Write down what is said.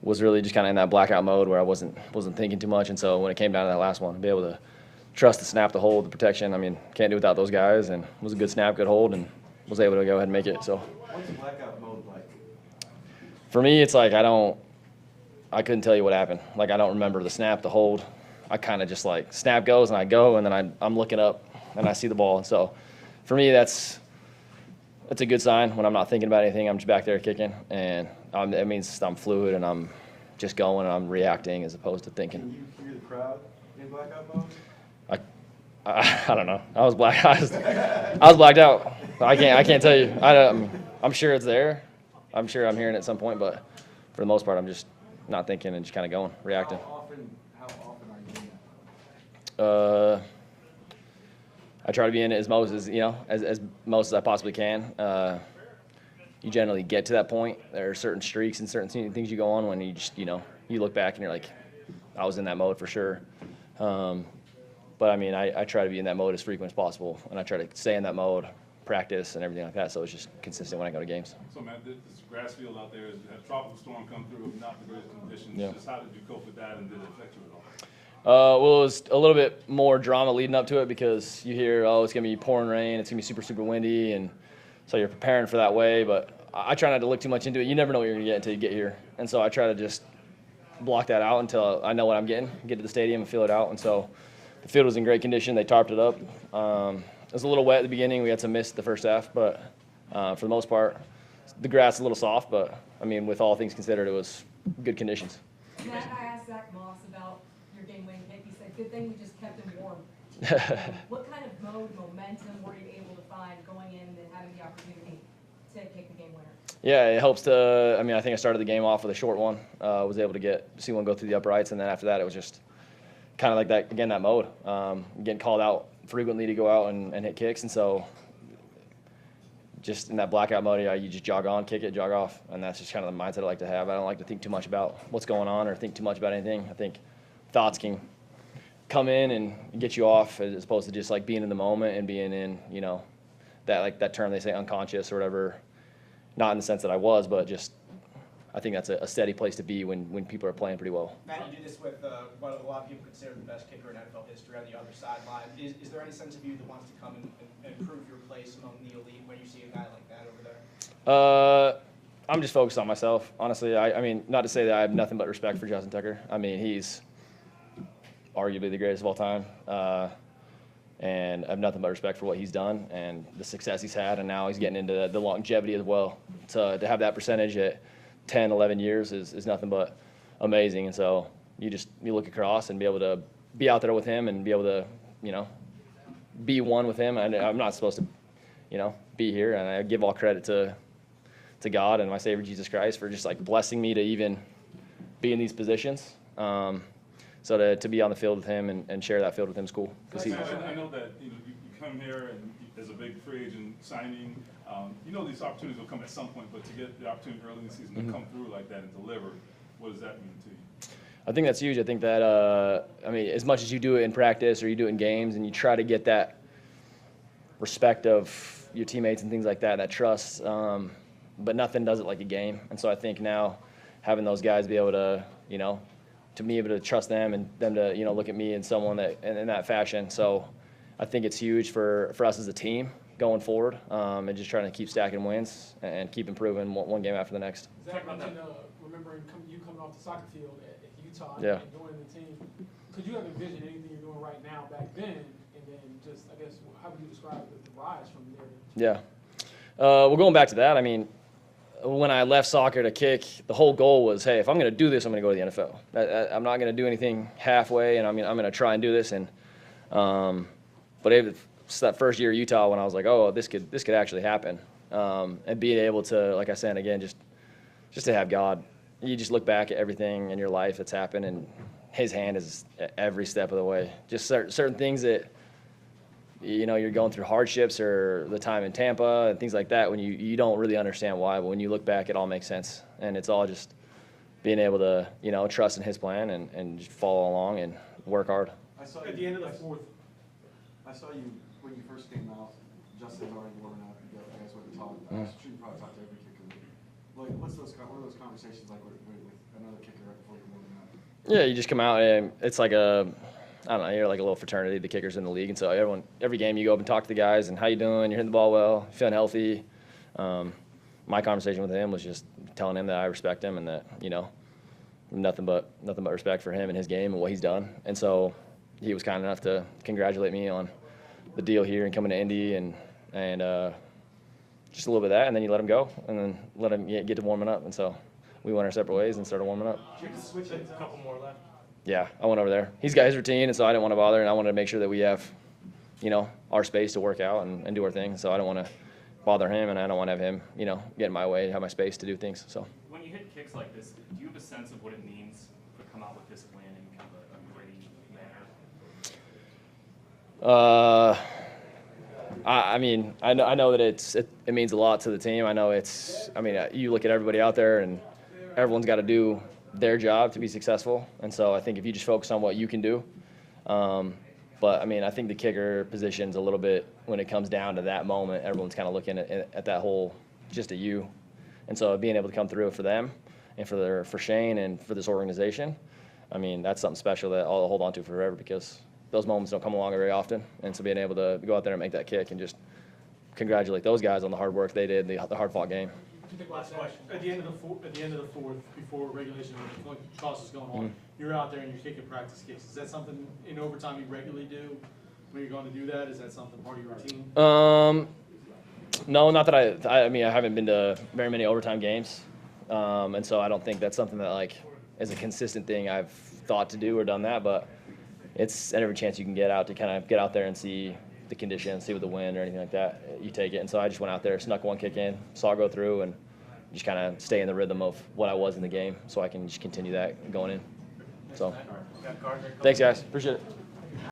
was really just kind of in that blackout mode where I wasn't thinking too much. And so when it came down to that last one, to be able to trust the snap, the hold, the protection, I mean, can't do without those guys. And it was a good snap, good hold, and was able to go ahead and make it. So what's blackout mode like? For me, it's like I couldn't tell you what happened. Like, I don't remember the snap, the hold. I kind of just like snap goes and I go, and then I'm looking up and I see the ball. And so for me, that's a good sign when I'm not thinking about anything. I'm just back there kicking, and it means I'm fluid and I'm just going and I'm reacting as opposed to thinking. Can you hear the crowd in blackout mode? I don't know. I was blacked out. I can't tell you. I'm sure it's there. I'm sure I'm hearing it at some point, but for the most part, I'm just not thinking and just kind of going, reacting. How often are you in that? I try to be in it as most as I possibly can. You generally get to that point. There are certain streaks and certain things you go on when you just, you look back and you're like, I was in that mode for sure. But I mean, I try to be in that mode as frequent as possible, and I try to stay in that mode, practice and everything like that. So it's just consistent when I go to games. So Matt, this grass field out there, has a tropical storm come through, not the greatest conditions. Yeah. Just how did you cope with that, and did it affect you at all? Well, it was a little bit more drama leading up to it because you hear, oh, it's going to be pouring rain, it's going to be super, super windy, and so you're preparing for that way. But I try not to look too much into it. You never know what you're going to get until you get here. And so I try to just block that out until I know what I'm getting, get to the stadium and feel it out. And so the field was in great condition. They tarped it up. It was a little wet at the beginning. We had some mist the first half, but for the most part, the grass is a little soft. But, I mean, with all things considered, it was good conditions. Matt, I asked Zach Moss about your game-winning kick. He said, good thing we just kept him warm. What kind of momentum were you able to find going in and having the opportunity to kick the game winner? Yeah, it helps to. I mean, I think I started the game off with a short one. Was able to see one go through the uprights, and then after that, it was just kind of like that again. That mode, getting called out frequently to go out and hit kicks, and so just in that blackout mode, you just jog on, kick it, jog off, and that's just kind of the mindset I like to have. I don't like to think too much about what's going on or think too much about anything. I think thoughts can come in and get you off as opposed to just like being in the moment and being in, that term they say unconscious or whatever. Not in the sense that I was, but just I think that's a steady place to be when people are playing pretty well. Matt, you do this with what a lot of people consider the best kicker in NFL history on the other sideline. Is there any sense of you that wants to come and improve your place among the elite when you see a guy like that over there? I'm just focused on myself, honestly. I mean, not to say that I have nothing but respect for Justin Tucker. I mean, he's arguably the greatest of all time. And I have nothing but respect for what he's done and the success he's had, and now he's getting into the longevity as well. To have that percentage at 10, 11 years is nothing but amazing. And so you look across and be able to be out there with him and be able to, be one with him. And I'm not supposed to, be here, and I give all credit to God and my Savior Jesus Christ for just like blessing me to even be in these positions. So to be on the field with him and share that field with him is cool. I know that you come here and there's a big free agent signing. These opportunities will come at some point, but to get the opportunity early in the season to come through like that and deliver, what does that mean to you? I think that's huge. I think that, as much as you do it in practice or you do it in games and you try to get that respect of your teammates and things like that, that trust, but nothing does it like a game. And so I think now having those guys be able to, to be able to trust them and them to, look at me and someone that in that fashion. So I think it's huge for us as a team going forward, and just trying to keep stacking wins and keep improving one game after the next. Zach mentioned remembering you coming off the soccer field at Utah and joining the team. Could you have envisioned anything you're doing right now back then? And then just, I guess, how would you describe the rise from there? Yeah. Well, going back to that, I mean, when I left soccer to kick, the whole goal was, hey, if I'm going to do this, I'm going to go to the NFL. I'm not going to do anything halfway, and I'm going to try and do this. And but it's that first year at Utah when I was like, oh, this could actually happen, and being able to, like I said again, just to have God. You just look back at everything in your life that's happened, and His hand is at every step of the way. Just certain things that you're going through hardships or the time in Tampa and things like that when you don't really understand why, but when you look back, it all makes sense. And it's all just being able to, trust in His plan and just follow along and work hard. I saw you At the end of the fourth. I saw you when you first came out. Justin already warming up. You guys went to talk. I'm sure you probably talked to every kicker. Like, what are those conversations like with another kicker Yeah, you just come out and it's like I don't know, you're like a little fraternity, the kickers in the league, and so every game you go up and talk to the guys and how you doing, you're hitting the ball well, feeling healthy. My conversation with him was just telling him that I respect him and that, you know, nothing but respect for him and his game and what he's done. And so he was kind enough to congratulate me on the deal here and coming to Indy and just a little bit of that, and then you let him go and then let him get to warming up. And so we went our separate ways and started warming up. You can switch it. A couple more left. Yeah, I went over there. He's got his routine, and so I didn't want to bother, and I wanted to make sure that we have, you know, our space to work out and do our thing. So I don't want to bother him, and I don't want to have him, you know, get in my way, have my space to do things. So when you hit kicks like this, do you have a sense of what it means to come out with this win in kind of a gritty manner? I mean, I know that it means a lot to the team. I know you look at everybody out there, and everyone's got to do their job to be successful. And so I think if you just focus on what you can do, but I mean, I think the kicker position's a little bit, when it comes down to that moment, everyone's kind of looking at that whole, just at you. And so being able to come through for them and for Shane and for this organization, I mean, that's something special that I'll hold on to forever, because those moments don't come along very often. And so being able to go out there and make that kick and just congratulate those guys on the hard work they did, the hard-fought game. Last question. At the end of the fourth, before regulation, when the toss is going on, you're out there and you're kicking practice kicks. Is that something in overtime you regularly do? When you're going to do that, is that something part of your routine? No, not that I mean, I haven't been to very many overtime games, and so I don't think that's something that like is a consistent thing I've thought to do or done that. But it's at every chance you can get out to kind of get out there and see the conditions, see with the wind or anything like that, you take it. And so I just went out there, snuck one kick in, saw it go through, and just kind of stay in the rhythm of what I was in the game, so I can just continue that going in. So, thanks guys, appreciate it.